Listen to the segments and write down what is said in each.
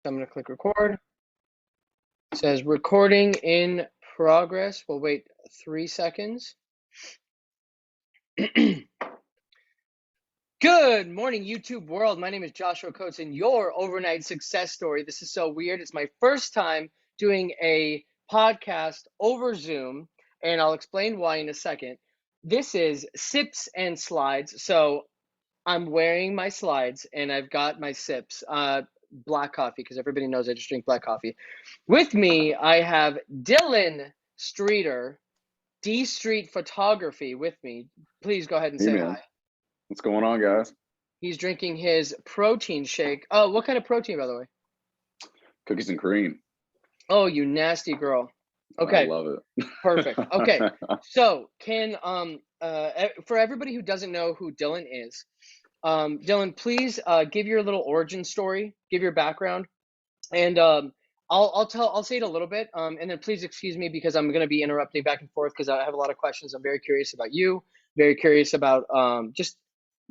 I'm going to click record. It says recording in progress. We'll wait 3 seconds. Good morning, YouTube world. My name is Joshua Kotzen, your overnight success story. This is so weird. It's my first time doing a podcast over Zoom, and I'll explain why in a second. This is sips and slides. So I'm wearing my slides, and I've got my sips. Black coffee, because everybody knows I just drink black coffee. With me, I have Dylan Streeter, D Street Photography with me. Please go ahead and Hey say man, hi. what's going on, guys? He's drinking his protein shake. Oh, what kind of protein, by the way? Cookies and cream. Oh, you nasty girl. I Okay, love it. perfect. Okay, so for everybody who doesn't know who Dylan is, Dylan, please give your little origin story, give your background, and I'll say it a little bit, and then please excuse me because I'm going to be interrupting back and forth because I have a lot of questions. I'm very curious about you, very curious about just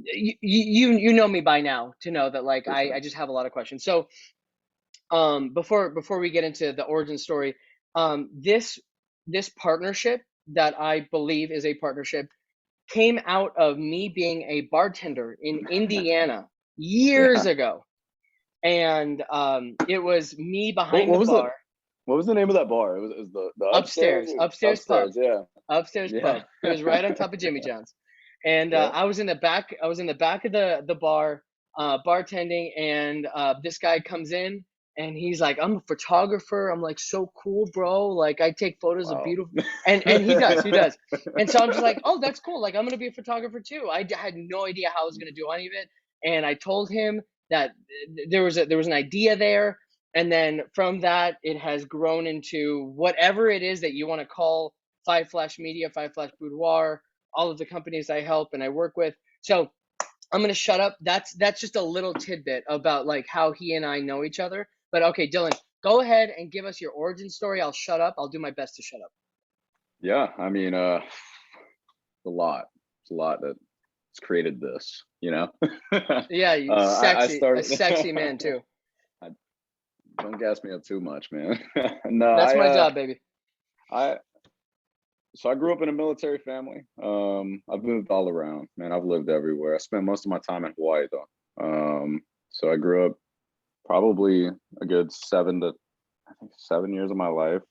you know me by now to know that like For sure. I just have a lot of questions. So before we get into the origin story, this partnership that I believe is a partnership came out of me being a bartender in Indiana years Yeah. ago. And it was me What, behind the what was the bar, what was the name of that bar? It was the upstairs or upstairs pub, upstairs? Yeah. upstairs Yeah. pub. It was right on top of Jimmy John's. And Yep. I was in the back of the bar, bartending, and this guy comes in and he's like, "I'm a photographer." I'm like, "So cool, bro. Like I take photos of Wow. beautiful." And he does. And so I'm just like, "Oh, that's cool. Like I'm gonna be a photographer too." Had no idea how I was gonna do any of it, and I told him that there was an idea there, and then from that it has grown into whatever it is that you want to call Five Flash Media, Five Flash Boudoir, all of the companies I help and I work with. So I'm gonna shut up. That's just a little tidbit about like how he and I know each other. But okay, Dylan, go ahead and give us your origin story. I'll shut up. I'll do my best to shut up. Yeah. I mean, a lot. It's a lot that's created this. Yeah, you I sexy, a started. sexy man too. I, don't gas me up too much, man. No, That's my job, baby. I So I grew up in a military family. I've moved all around, man. I've lived everywhere. I spent most of my time in Hawaii though. So I grew up probably a good 7 years of my life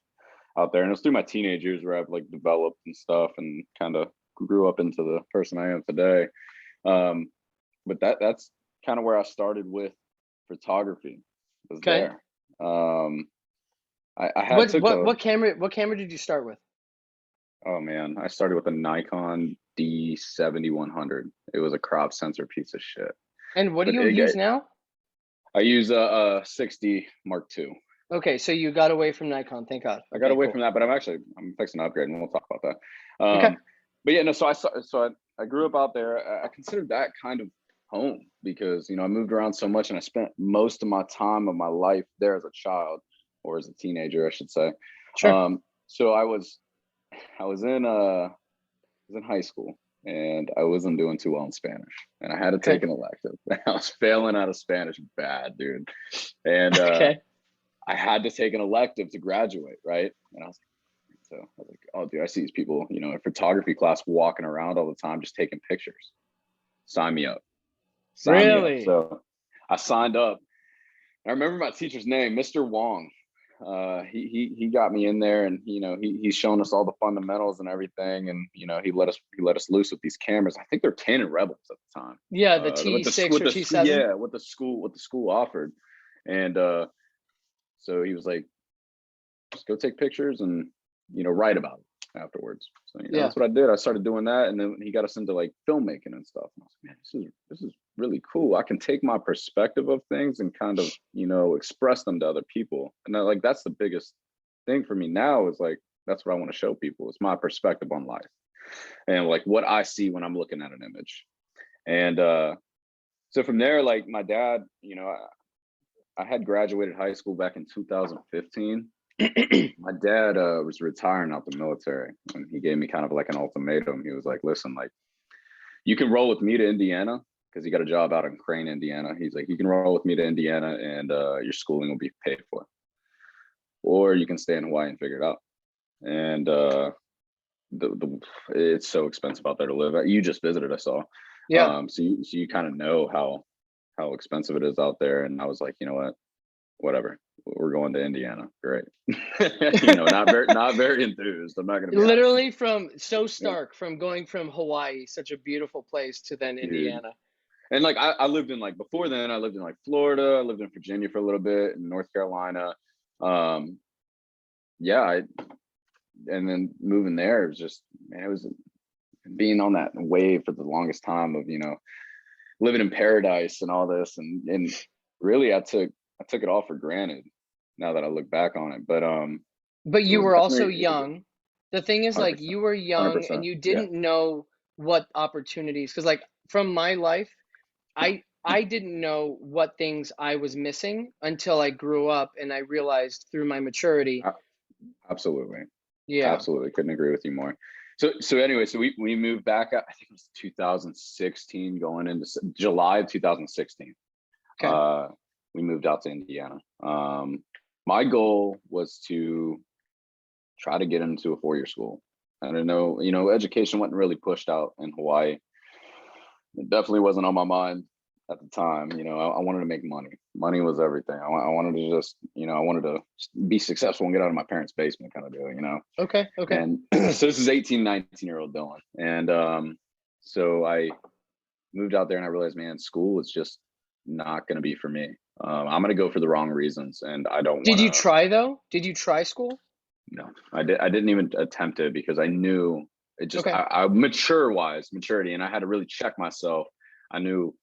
out there. And it was through my teenage years where I've like developed and stuff and kind of grew up into the person I am today. But that's kind of where I started with photography, was Okay. there. I had What took what a what camera what camera did you start with? Oh man, I started with a Nikon D7100. It was a crop sensor piece of shit. And what do But you use now? I use a 60 Mark II. Okay, so you got away from Nikon, thank God. I got Okay, away cool. from that, but I'm fixing to upgrade, and we'll talk about that. Okay. But yeah, no. I grew up out there. I considered that kind of home because I moved around so much, and I spent most of my time of my life there as a child or as a teenager, I should say. Sure. So I was in high school and I wasn't doing too well in Spanish, and I had to Okay. take an elective. I was failing out of Spanish bad, dude. And Okay. I had to take an elective to graduate, right? And I was like, oh, dude, I see these people, in photography class walking around all the time, just taking pictures. Sign me up. Sign me up. Really? So I signed up. I remember my teacher's name, Mr. Wong. He got me in there, and he's shown us all the fundamentals and everything, and he let us loose with these cameras. I think they're Canon Rebels at the time. Yeah, the With T6 or T7. yeah, what the school offered, and so he was like, just go take pictures and write about it afterwards. So Yeah. that's what I did. I started doing that, and then he got us into like filmmaking and stuff. And I was like, man, this is really cool. I can take my perspective of things and kind of express them to other people. And that's the biggest thing for me now is like that's what I want to show people. It's my perspective on life and like what I see when I'm looking at an image. And so from there, like my dad, I had graduated high school back in 2015. My dad was retiring out the military, and he gave me kind of like an ultimatum. He was like, listen, like you can roll with me to Indiana because he got a job out in Crane, Indiana. He's like, you can roll with me to Indiana, and your schooling will be paid for, or you can stay in Hawaii and figure it out. And the it's so expensive out there to live. You just visited, I saw. Yeah. So you kind of know how expensive it is out there. And I was like, you know what, whatever. We're going to Indiana. Great. Not very enthused. I'm not gonna be honest. Literally from so Yeah, stark from going from Hawaii, such a beautiful place, to then dude. Indiana. And like I lived in like before then, I lived in like Florida, I lived in Virginia for a little bit, in North Carolina. Um, yeah, and then moving there, it was just, man, it was being on that wave for the longest time of, living in paradise and all this. And really I took it all for granted now that I look back on it. But But it you was were also definitely, it was young. The thing is, like, 100%, you were young and 100%. you Yeah. didn't know what opportunities, because like from my life, I didn't know what things I was missing until I grew up and I realized through my maturity. a- Absolutely. Yeah. Absolutely. Couldn't agree with you more. So anyway, so we moved back, I think it was 2016, going into July of 2016. Okay. We moved out to Indiana. My goal was to try to get into a 4-year school. I don't know, education wasn't really pushed out in Hawaii. It definitely wasn't on my mind at the time. I wanted to make money. Money was everything. I wanted to just, I wanted to be successful and get out of my parents' basement kind of deal. Okay. Okay. And so this is 18, 19-year-old Dylan. And so I moved out there and I realized, man, school is just not going to be for me. I'm going to go for the wrong reasons, and I don't Did want you to. try though? Did you try school? No, I didn't even attempt it because I knew it just, Okay. I maturity, and I had to really check myself. I knew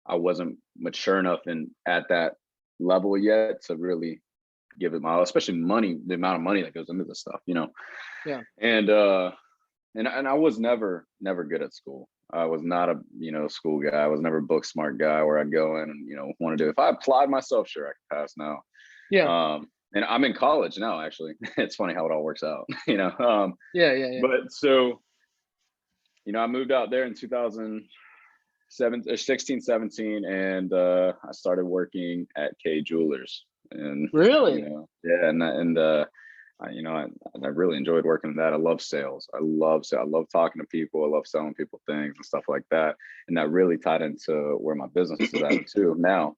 I wasn't mature enough and at that level yet to really give it my all, especially money, the amount of money that goes into this stuff. Yeah. And and I was never good at school. I was not a school guy. I was never a book smart guy where I'd go in and want to do. If I applied myself, sure I could pass now. Yeah. And I'm in college now. Actually, it's funny how it all works out. Yeah. Yeah. Yeah. But so I moved out there in 2016, 17, and I started working at K Jewelers, and Really? yeah, and I really enjoyed working in that. I love sales. I love talking to people. I love selling people things and stuff like that. And that really tied into where my business is at too now.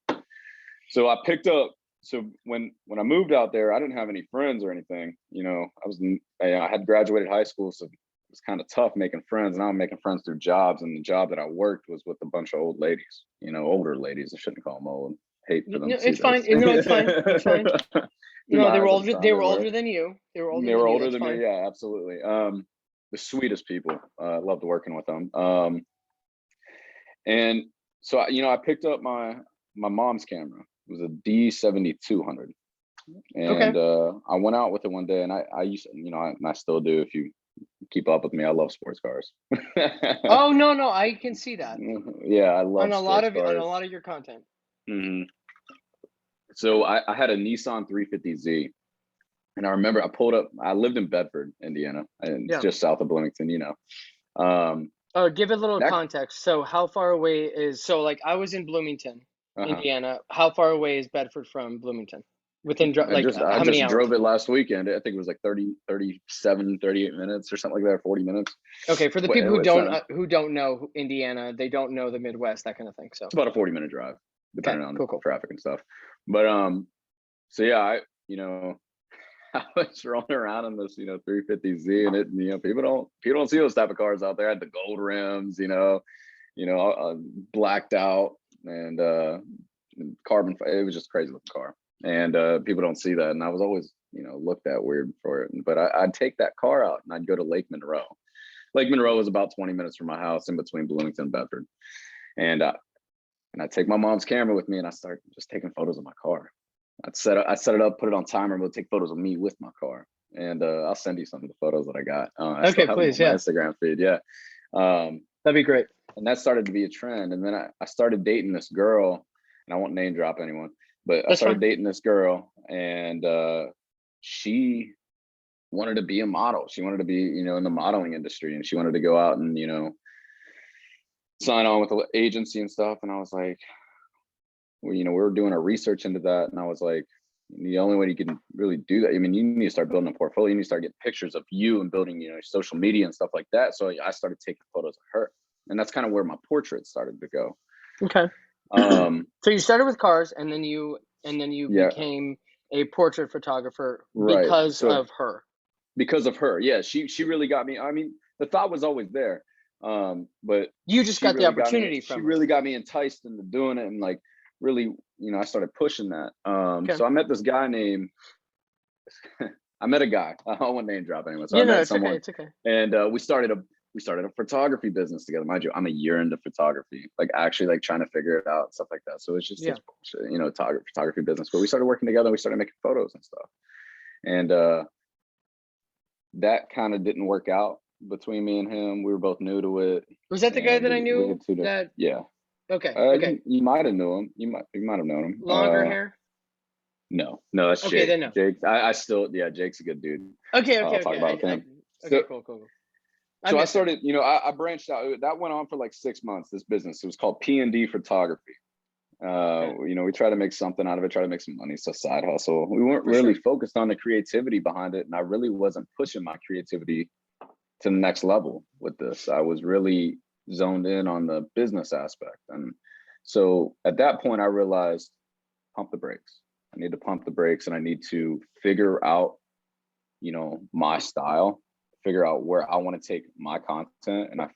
So I picked up. So when I moved out there, I didn't have any friends or anything. I had graduated high school, so it was kind of tough making friends. Now I'm making friends through jobs, and the job that I worked was with a bunch of old ladies. Older ladies. I shouldn't call them old. Hate for them to see It's fine. this. No, it's fine. It's fine. In No, my they were eyes at the older. They time, they were were. older than you. They were older They than were you. older That's than me. fine. Yeah, absolutely. The sweetest people. Loved working with them. And so I picked up my mom's camera. It was a D7200, Okay. and I went out with it one day, and I used to, and I still do. If you keep up with me, I love sports cars. Oh no, no, I can see that Yeah, I love sports on a cars. lot of your content. Hmm. So I had a Nissan 350Z. And I remember I pulled up, I lived in Bedford, Indiana, and it's Yeah. just south of Bloomington. Um, Give it a little that, context. So how far away is, so like I was in Bloomington, uh-huh. Indiana. How far away is Bedford from Bloomington? Within like I how many just hours? drove it last weekend. I think it was like 30, 37, 38 minutes or something like that, 40 minutes. Okay, for the Well, people it's who don't know Indiana, they don't know the Midwest, that kind of thing. So about a 40-minute drive, okay, depending on cool, cool. traffic and stuff. But so yeah, you know, I was rolling around in this, 350Z, and people don't see those type of cars out there. I had the gold rims, blacked out, and carbon. It was just crazy looking car, and people don't see that. And I was always, looked at weird for it. But I'd take that car out and I'd go to Lake Monroe. Lake Monroe was about 20 minutes from my house, in between Bloomington and Bedford, and I take my mom's camera with me, and I start just taking photos of my car. I set it up, put it on timer, and we'll take photos of me with my car. And I'll send you some of the photos that I got. I still Okay, have them please, on my yeah, Instagram feed. Yeah. Um, that'd be great. and that started to be a trend. And then I started dating this girl, and I won't name drop anyone, but I That's started fine. dating this girl, and she wanted to be a model. She wanted to be, in the modeling industry, and she wanted to go out and, sign on with the agency and stuff. And I was like, well, we were doing our research into that. And I was like, the only way you can really do that, I mean, you need to start building a portfolio. You need to start getting pictures of you and building, social media and stuff like that. So I started taking photos of her. And that's kind of where my portraits started to go. Okay. So you started with cars, and then you Yeah, became a portrait photographer right. because So of her. because of her, yeah, she really got me. I mean, the thought was always there, but You just got the opportunity she from her. really got me enticed into doing it, and like really, I started pushing that. Okay. So I met this guy named I met a guy. I won't name drop anyone. So I Yeah, no, met it's okay. someone, It's okay. and we started a photography business together. Mind you, I'm a year into photography, like actually like trying to figure it out, stuff like that. So it's just Yeah. this bullshit, photography business. But we started working together. We started making photos and stuff, and that kind of didn't work out between me and him. We were both new to it, Was that the guy and that I we knew? had two different. That Yeah, okay. Okay. you might have known him. You might have known him. Longer hair. No, that's Okay, Jake. then no. Jake, I still, yeah, Jake's a good dude. Okay. I'll Okay. talk Okay. about I him. okay. So, Cool. I so I miss him. started, I branched out. That went on for like 6 months. This business, it was called P&D Photography. Okay. We try to make something out of it, try to make some money. So side hustle. We weren't For really sure. focused on the creativity behind it, and I really wasn't pushing my creativity to the next level with this. I was really zoned in on the business aspect. And so at that point, I realized pump the brakes. I need to pump the brakes, and I need to figure out, my style, figure out where I want to take my content. And I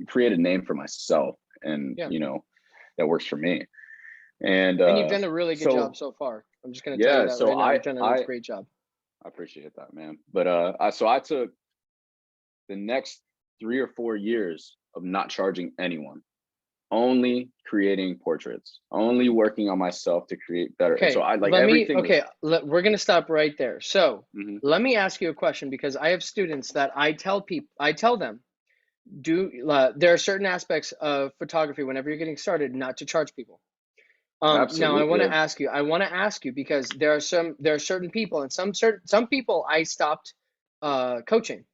create a name for myself, and, Yeah. that works for me. And And you've done a really good job so, so far. I'm just going to tell you yeah, that so right now. I, You've done a I, great job. I appreciate that, man. But I took the next 3 or 4 years of not charging anyone, only creating portraits, only working on myself to create better. And so Okay, I like everything was. we're going to stop right there. So Mhm. let me ask you a question, because I have students that I tell them, there are certain aspects of photography whenever you're getting started not to charge people. Now Absolutely. I want to ask you because there are certain people, and some people I stopped coaching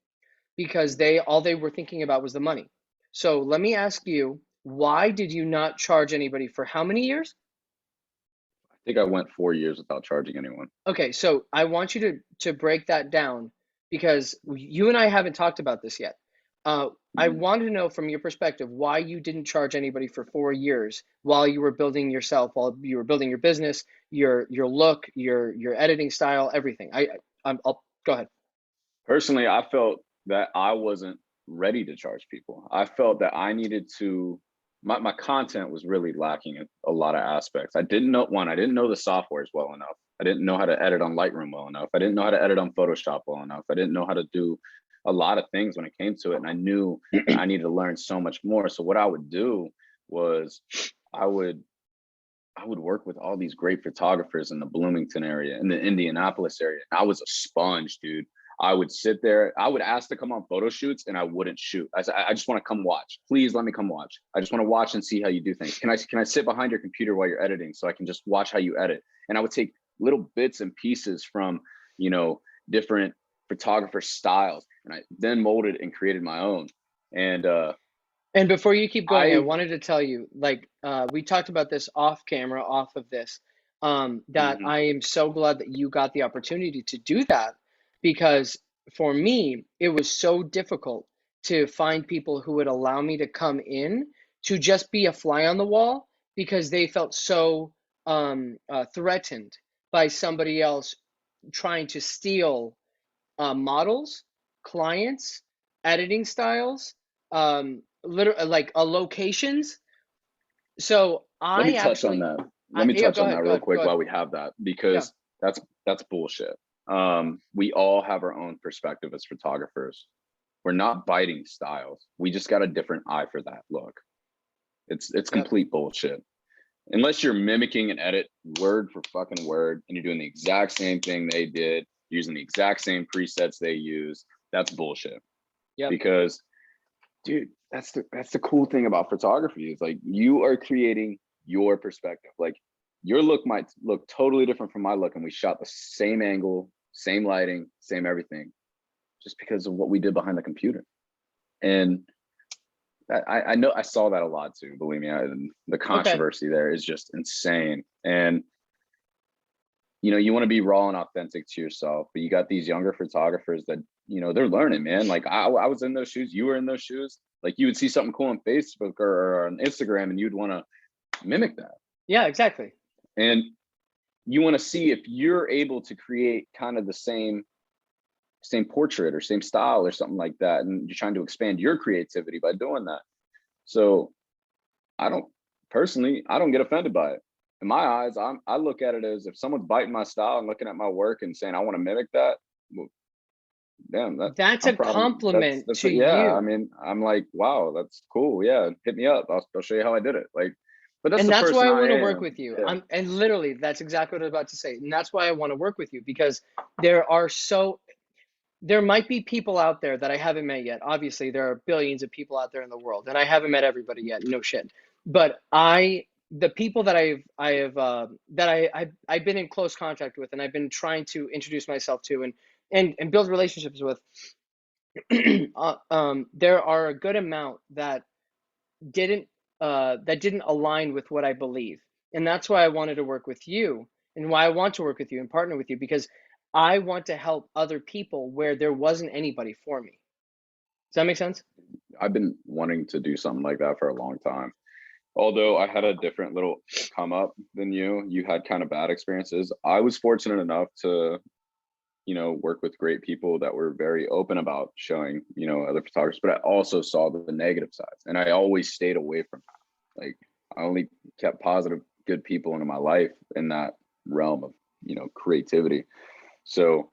because all they were thinking about was the money. So let me ask you, why did you not charge anybody for how many years? I think I went 4 years without charging anyone. Okay, so I want you to break that down, because you and I haven't talked about this yet. I Mhm. want to know from your perspective why you didn't charge anybody for 4 years while you were building yourself, while you were building your business, your look, your editing style, everything. I'll go ahead. Personally, I felt that I wasn't ready to charge people. I felt that I needed to. My content was really lacking in a lot of aspects. I didn't know the softwares well enough. I didn't know how to edit on Lightroom well enough. I didn't know how to edit on Photoshop well enough. I didn't know how to do a lot of things when it came to it. And I knew that I needed to learn so much more. So what I would do was I would I would work with all these great photographers in the Bloomington area, in the Indianapolis area. I was a sponge, dude. I would sit there. I would ask to come on photo shoots, and I wouldn't shoot. I said, I just want to come watch. Please let me come watch. I just want to watch and see how you do things. Can I sit behind your computer while you're editing so I can just watch how you edit? And I would take little bits and pieces from, different photographer styles, and I then molded and created my own. And And before you keep going, I I wanted to tell you, like, we talked about this off camera, off of this, that Mhm. I am so glad that you got the opportunity to do that, because for me, it was so difficult to find people who would allow me to come in to just be a fly on the wall, because they felt so threatened by somebody else trying to steal models, clients, editing styles, like locations. So Let me I touch on actually, that. Let me yeah, touch go on ahead, that go real ahead, go quick ahead. while we have that, Yeah, because that's bullshit. We all have our own perspective as photographers. We're not biting styles. We just got a different eye for that look. It's yep. complete bullshit. Unless you're mimicking an edit word for fucking word, and you're doing the exact same thing they did, using the exact same presets they use, that's bullshit. Yep. Because, dude, that's the cool thing about photography, is like you are creating your perspective. Like your look might look totally different from my look, and we shot the same angle, same lighting, same everything, just because of what we did behind the computer. And I know I saw that a lot too. Believe me, the Okay. controversy there is just insane. And you want to be raw and authentic to yourself, but you got these younger photographers that they're learning, man. Like I was in those shoes, you were in those shoes. Like you would see something cool on Facebook or on Instagram, and you'd want to mimic that. Yeah, exactly. And you want to see if you're able to create kind of the same portrait or same style or something like that, and you're trying to expand your creativity by doing that. So I don't I don't get offended by it. In my eyes, I look at it as if someone's biting my style and looking at my work and saying I want to mimic that. Well, damn, That's I'm a proud of. compliment That's to yeah. I you. mean, I'm like, wow, that's cool. Yeah, hit me up. I'll show you how I did it. Like, but that's And the that's person why I I want to work am. with you. Yeah, And literally that's exactly what I was about to say. And that's why I want to work with you, because there are so there might be people out there that I haven't met yet. Obviously, there are billions of people out there in the world, and I haven't met everybody yet. No shit. But the people that I've been in close contact with, and I've been trying to introduce myself to, and build relationships with, there are a good amount didn't that didn't align with what I believe, and that's why I wanted to work with you, and why I want to work with you and partner with you, because I want to help other people where there wasn't anybody for me. Does that make sense? I've been wanting to do something like that for a long time. Although I had a different little come up than you had kind of bad experiences. I was fortunate enough to work with great people that were very open about showing, other photographers, but I also saw the negative sides, and I always stayed away from that. Like I only kept positive, good people into my life in that realm of, creativity. So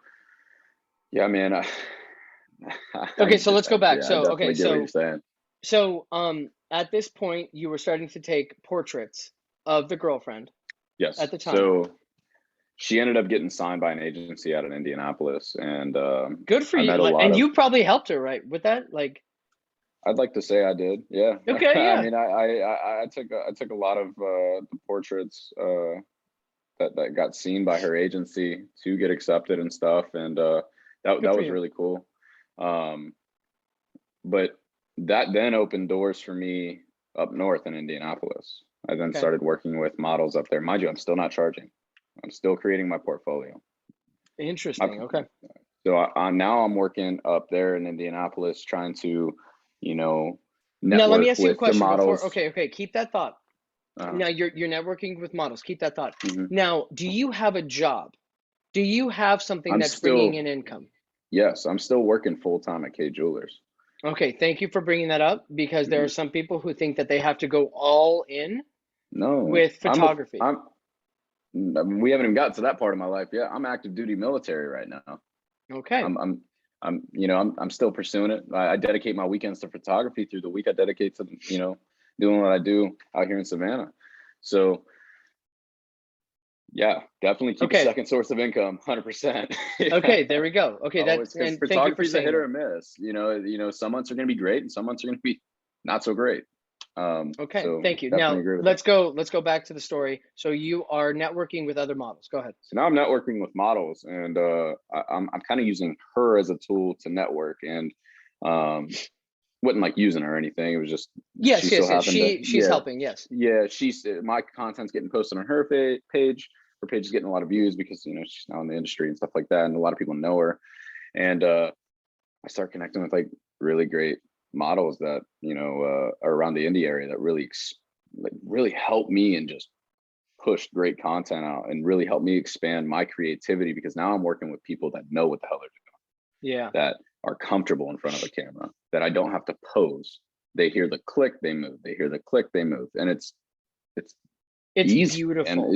yeah, man, Okay, so let's go back. yeah, I So, okay, definitely get what you're saying. at this point, you were starting to take portraits of the girlfriend Yes. at the time. So she ended up getting signed by an agency out in Indianapolis, and Good for I you. met a Like, lot and of. you probably helped her, right, with that? Like, I'd like to say I did. Yeah. okay, I yeah, mean, I took a lot of the portraits that got seen by her agency to get accepted and stuff, and good that for was you. really cool. Um, but that then opened doors for me up north in Indianapolis. I then Okay, started working with models up there. Mind you, I'm still not charging. I'm still creating my portfolio. My, interesting. Okay. so now I'm working up there in Indianapolis, trying to, you know, Now, let me network ask you a with the question before. models. Okay, keep that thought. Uh, Now, you're networking with models. Keep that thought. mhm. Now, do you have a job? Do you have something I'm that's bringing still, in income? yes, I'm still working full time at K Jewelers. Okay, thank you for bringing that up, because there are Mhm. some people who think that they have to go all in No, with photography. we haven't even got to that part of my life yet. I'm active duty military right now. Okay, I'm, I'm, I'm still pursuing it. I dedicate my weekends to photography. Through the week, I dedicate to, doing what I do out here in Savannah. So yeah, definitely keep a okay, second source of income, 100%. Yeah, okay. There we go. Okay, always, that's because and thank you for photography is a saying hit or that. a miss. Some months are going to be great, and some months are going to be not so great. Okay, So thank you. definitely Now agree with that. let's go back to the story. So you are networking with other models. Go ahead. So now I'm networking with models, and I'm kind of using her as a tool to network, and wasn't like using her or anything. It was just she Yes, so yes, yes. happened to, She's yeah, helping. Yes. yeah. She's my content's getting posted on her page. Her page is getting a lot of views because she's now in the industry and stuff like that, and a lot of people know her. And I start connecting with like really great models that are around the indie area that really help me and just push great content out and really help me expand my creativity, because now I'm working with people that know what the hell they're Yeah. doing, that are comfortable in front of a camera, that I don't have to pose. They hear the click, they move. They hear the click, they move, and it's It's easy. And beautiful.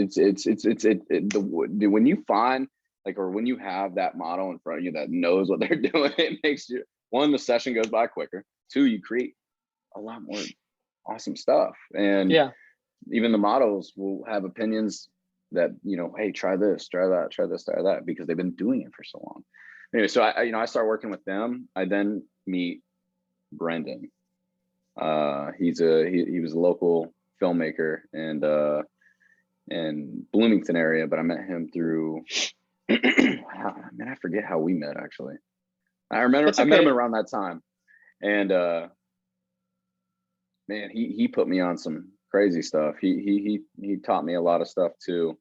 when you find like, or when you have that model in front of you that knows what they're doing, it makes you, one, the session goes by quicker. Two, you create a lot more awesome stuff. And Yeah. even the models will have opinions that, hey, try this, try that, try this, try that, because they've been doing it for so long. Anyway, so I start working with them. I then meet Brendan. He was a local filmmaker and in Bloomington area, but I met him through, man, I forget how we met actually. I remember That's I met him okay. around that time, and man, he put me on some crazy stuff. He taught me a lot of stuff too.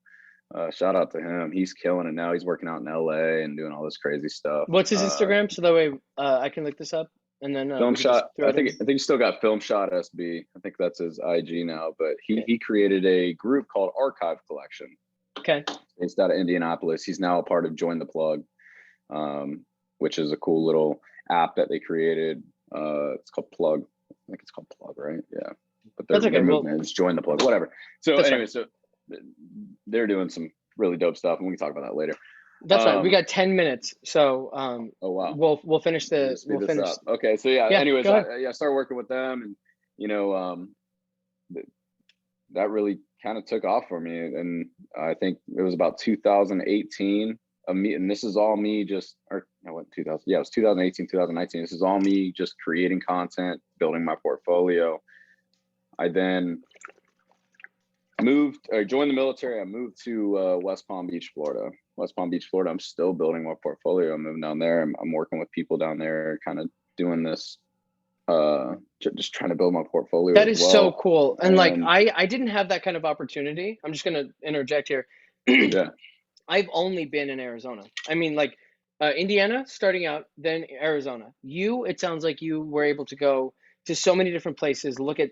Shout out to him. He's killing it now. He's working out in LA and doing all this crazy stuff. What's his Instagram? So that way I can look this up and then Film we can just shot. throw it in. I think he's still got film shot SB. I think that's his IG now. But Okay. he created a group called Archive Collection. Okay. Based out of Indianapolis. He's now a part of Join the Plug, which is a cool little app that they created. It's called Plug. I think it's called Plug, right? Yeah. But That's okay. their movement is Join the Plug, whatever. So That's anyway, right. so they're doing some really dope stuff, and we can talk about that later. That's right. We got 10 minutes, so Oh wow. we'll finish the Speed this up. Okay, so yeah. Yeah, Anyways, go ahead. I started working with them, and you know, that really kind of took off for me. And I think it was about 2018 of me, and this is all me just, or no, what 2000? Yeah, it was 2018, 2019. This is all me just creating content, building my portfolio. I then joined the military. I moved to West Palm Beach, Florida. West Palm Beach, Florida. I'm still building my portfolio. I'm moving down there. I'm working with people down there, kind of doing this, just trying to build my portfolio. That as is well. so cool. And like And I didn't have that kind of opportunity. I'm just gonna interject here. yeah, I've only been in Arizona. I mean, like Indiana starting out, then Arizona. It sounds like you were able to go to so many different places, look at,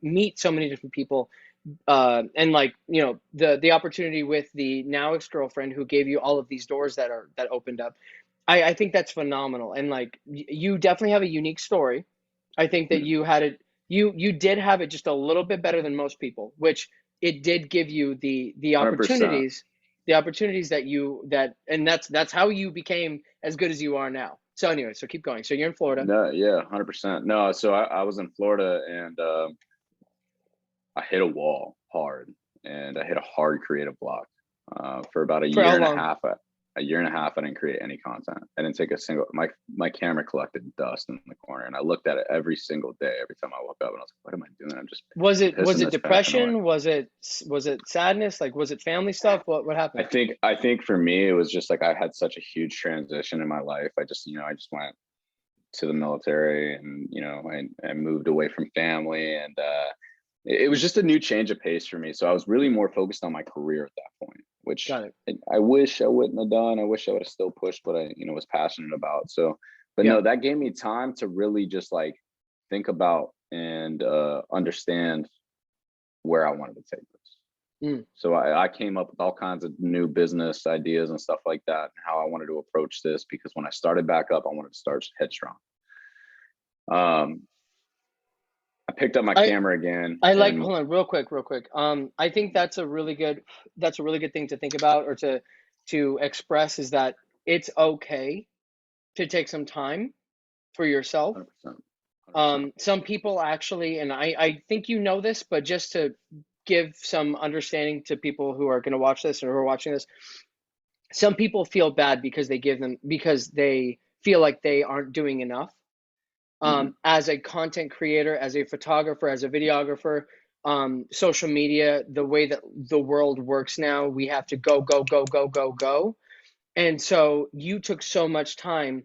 meet so many different people, and like the opportunity with the now ex-girlfriend who gave you all of these doors that opened up. I think that's phenomenal, and like you definitely have a unique story. I think that you had it. You did have it just a little bit better than most people, which it did give you the 100%. opportunities, and that's how you became as good as you are now. So anyway, so keep going. So you're in Florida. No, yeah, 100%. No, so I was in Florida, and I hit a wall hard, and I hit a hard creative block for about a For year how and a long? half. A year and a half, I didn't create any content. I didn't take a single. My camera collected dust in the corner, and I looked at it every single day. Every time I woke up, and I was like, "What am I doing? I'm just Was pissing it this passion away." depression? Was it sadness? Like was it family stuff? What happened? I think for me, it was just like I had such a huge transition in my life. I just went to the military, and I moved away from family, and it was just a new change of pace for me. So I was really more focused on my career at that point, which Got it. I wish I wouldn't have done. I wish I would have still pushed what I was passionate about. So, but Yeah. no, that gave me time to really just like think about and understand where I wanted to take this. Mm. So I came up with all kinds of new business ideas and stuff like that, and how I wanted to approach this, because when I started back up, I wanted to start headstrong. I picked up my I camera again, I like, and hold on, real quick, real quick. I think that's a really good thing to think about, or to express, is that it's okay to take some time for yourself. 100%, 100%. Some people actually, and I think you know this, but just to give some understanding to people who are going to watch this or who are watching this, some people feel bad because they feel like they aren't doing enough. Mm-hmm. As a content creator, as a photographer, as a videographer, social media, the way that the world works now, we have to go, go, go, go, go, go. And so you took so much time.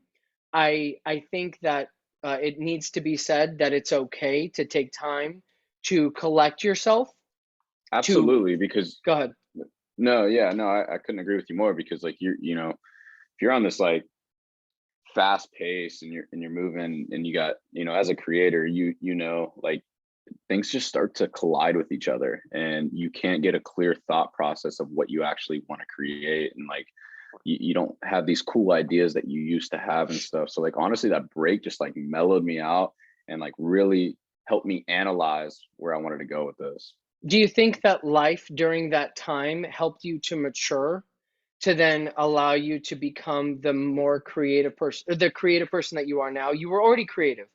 I think that it needs to be said that it's okay to take time to collect yourself. To Absolutely, because Go ahead. no, yeah, no, I couldn't agree with you more, because like if you're on this like fast pace, and you're moving, and you got, as a creator, like things just start to collide with each other, and you can't get a clear thought process of what you actually want to create, and like you don't have these cool ideas that you used to have and stuff. So like honestly, that break just like mellowed me out, and like really helped me analyze where I wanted to go with this. Do you think that life during that time helped you to mature, to then allow you to become the more creative person, the creative person that you are now? You were already creative,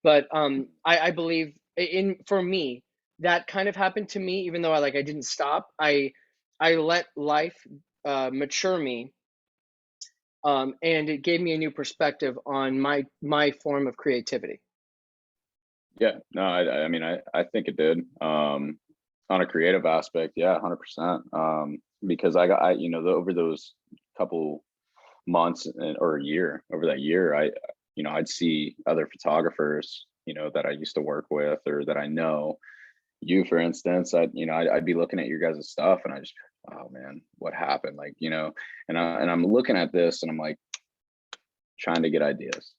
but I believe in for me that kind of happened to me. Even though I didn't stop, I let life mature me, and it gave me a new perspective on my form of creativity. Yeah, no, I mean, I think it did. On a creative aspect, yeah, 100%. Because over those couple months, or a year, over that year, I'd see other photographers, that I used to work with or that I know. You, for instance, I'd be looking at your guys' stuff and I just, oh man, what happened? Like, and I'm looking at this and I'm like trying to get ideas.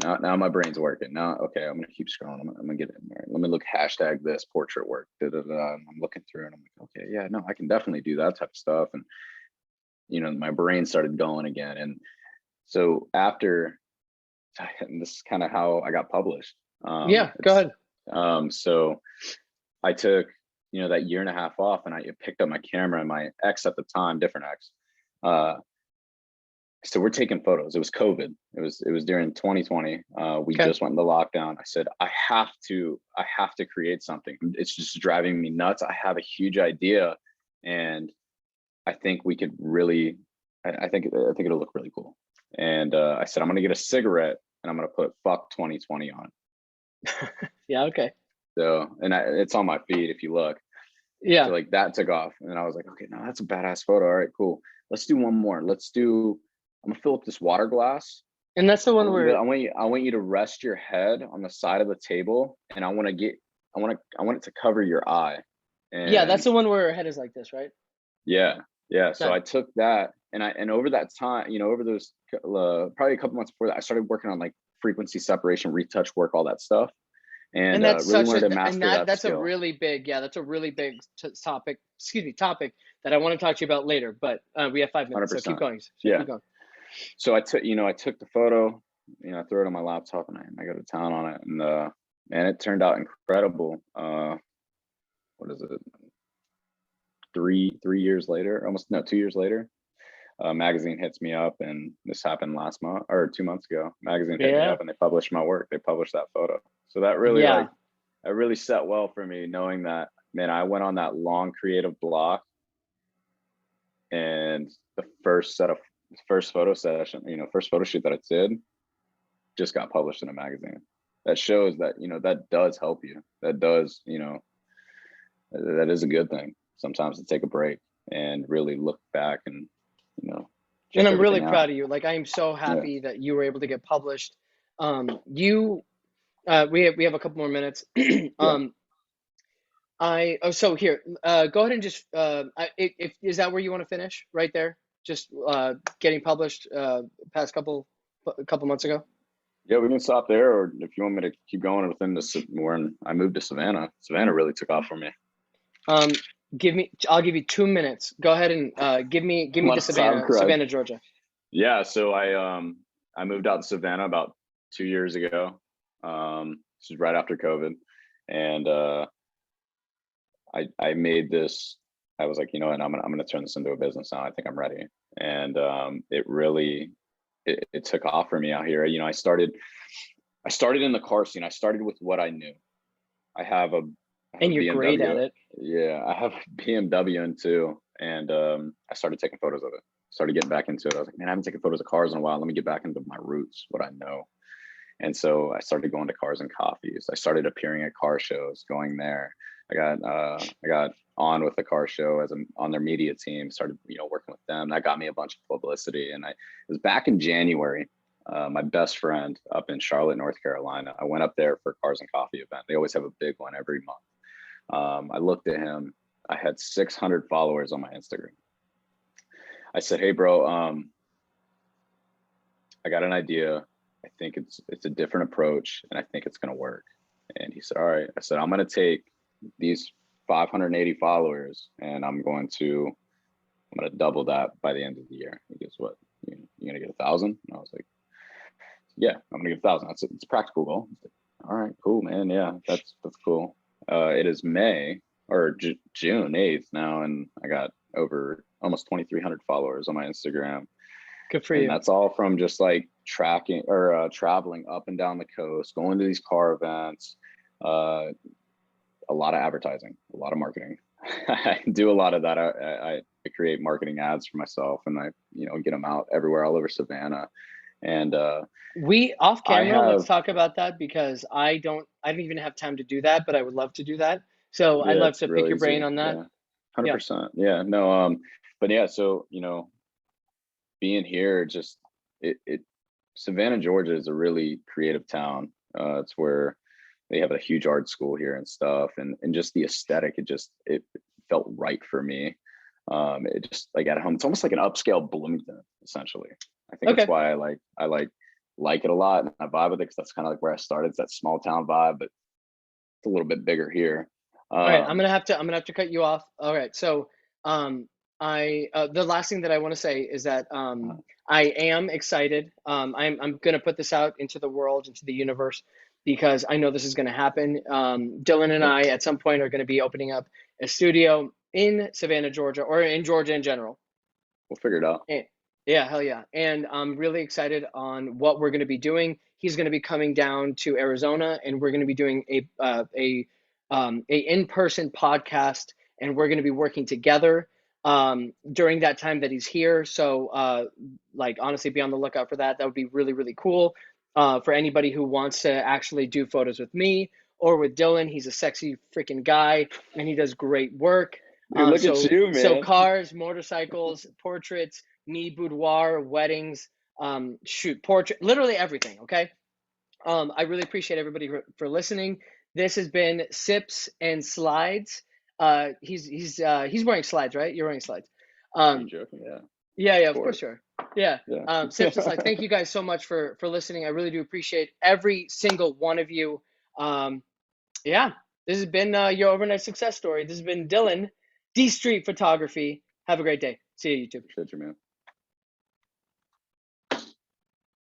Now my brain's working. Now, okay, I'm gonna keep scrolling. I'm gonna get in there. Let me look hashtag this portrait work. Da, da, da. I'm looking through and I'm like, okay, yeah, no, I can definitely do that type of stuff. And my brain started going again. And so after, and this is kind of how I got published. Yeah, go ahead. So I took, that year and a half off and I picked up my camera, and my ex at the time, different ex, so we're taking photos. It was COVID. It was during 2020. We Okay. just went into lockdown. I said, I have to create something. It's just driving me nuts. I have a huge idea and I think we could really, I think it'll look really cool. And I said, I'm going to get a cigarette and I'm going to put fuck 2020 on it. Yeah. Okay. So, and it's on my feed if you look. Yeah. So like that took off. And then I was like, okay, no, that's a badass photo. All right, cool. Let's do one more. I'm gonna fill up this water glass. And that's the one where, I want you to rest your head on the side of the table, and I want it to cover your eye. yeah, that's And the one where her head is like this, right? yeah. So Okay. I took that, and over that time, over those probably a couple months before that, I started working on like frequency separation, retouch work, all that stuff, and And that's really such wanted a, to and master that that's a skill. really big, yeah, that's a really big topic, topic that I want to talk to you about later, but we have 5 minutes, so keep 100%. going. So Yeah. keep going. So I took the photo, I threw it on my laptop and I go to town on it, and it turned out incredible. What is it? 3 years later, almost, no, 2 years later, a magazine hits me up, and this happened last month or 2 months ago. Magazine hit me Yeah. up and they published my work. They published that photo. So that really Yeah. that really set well for me, knowing that, man, I went on that long creative block, and the first photo session, first photo shoot that I did just got published in a magazine. That shows that, that does help you. That does, that is a good thing sometimes, to take a break and really look back and, you know, And check I'm really everything proud out. of you. Like, I am so Yeah. happy that you were able to get published. You, we have a couple more minutes. Yeah. um, so here, go ahead and just, if is that where you want to finish right there? Just getting published past a couple months ago. Yeah, we can stop there, or if you want me to keep going within when I moved to Savannah. Savannah really took off for me. Um, I'll give you 2 minutes. Go ahead and give A me lot the of time crunch. Savannah, Georgia. Yeah, so I moved out to Savannah about 2 years ago. This is right after COVID, and I made this. I was like, you know what, I'm gonna turn this into a business now. I think I'm ready, and it really it took off for me out here. I started in the car scene. I started with what I knew. I have a And you're great at BMW. it. Yeah, I have a BMW in too, and I started taking photos of it. Started getting back into it. I was like, man, I haven't taken photos of cars in a while. Let me get back into my roots, what I know. And so I started going to Cars and Coffees. I started appearing at car shows, going there. I got on with the car show on their media team. Started working with them. That got me a bunch of publicity. And it was back in January. My best friend up in Charlotte, North Carolina. I went up there for Cars and Coffee event. They always have a big one every month. I looked at him. I had 600 followers on my Instagram. I said, hey, bro, I got an idea. I think it's a different approach, and I think it's going to work. And he said, all right. I said, I'm going to take these 580 followers, and I'm going to double that by the end of the year. He goes, what? You're going to get 1,000? And I was like, yeah, I'm going to get 1,000. It's a practical goal. Like, all right, cool, man. Yeah, that's cool. It is May or June 8th now, and I got over almost 2,300 followers on my Instagram. Good for And you. that's all from just like tracking or traveling up and down the coast, going to these car events, a lot of advertising, a lot of marketing. I do a lot of that. I create marketing ads for myself, and I get them out everywhere, all over Savannah. And We off I camera, let's have, talk about that because I don't even have time to do that, but I would love to do that. So I'd yeah, love it's to pick real your brain easy. on that. Yeah, Yeah. 100%. Yeah, no, but yeah, so being here, just it Savannah, Georgia is a really creative town. It's where they have a huge art school here and stuff, and just the aesthetic, it felt right for me. It just like at home, it's almost like an upscale Bloomington, essentially. I think that's Okay. why I like it a lot, and I vibe with it because that's kind of like where I started. It's that small town vibe, but it's a little bit bigger here. All right, Um, I'm gonna have to cut you off. All right, so um, I the last thing that I want to say is that uh, I am excited. I'm gonna put this out into the world, into the universe, because I know this is gonna happen. Dylan and yeah, I at some point are gonna be opening up a studio in Savannah, Georgia, or in Georgia in general. we'll figure it out. Eh, yeah, hell yeah. And I'm really excited on what we're going to be doing. He's going to be coming down to Arizona, and we're going to be doing a in-person podcast, and we're going to be working together during that time that he's here. So like honestly, be on the lookout for that. That would be really, really cool for anybody who wants to actually do photos with me or with Dylan. He's a sexy freaking guy, and he does great work. Dude, look at you, So man. cars, motorcycles, portraits, me boudoir, weddings, shoot, portrait, literally everything. Okay. I really appreciate everybody for listening. This has been Sips and Slides. He's wearing slides, right? You're wearing slides. Are you Um, joking? Yeah, of yeah, yeah, of course course. you are. Yeah. Yeah. Sips and Slides. Thank you guys so much for listening. I really do appreciate every single one of you. Um, yeah, this has been your overnight success story. This has been Dylan, D Street Photography. Have a great day. See you, YouTube. Appreciate you, man.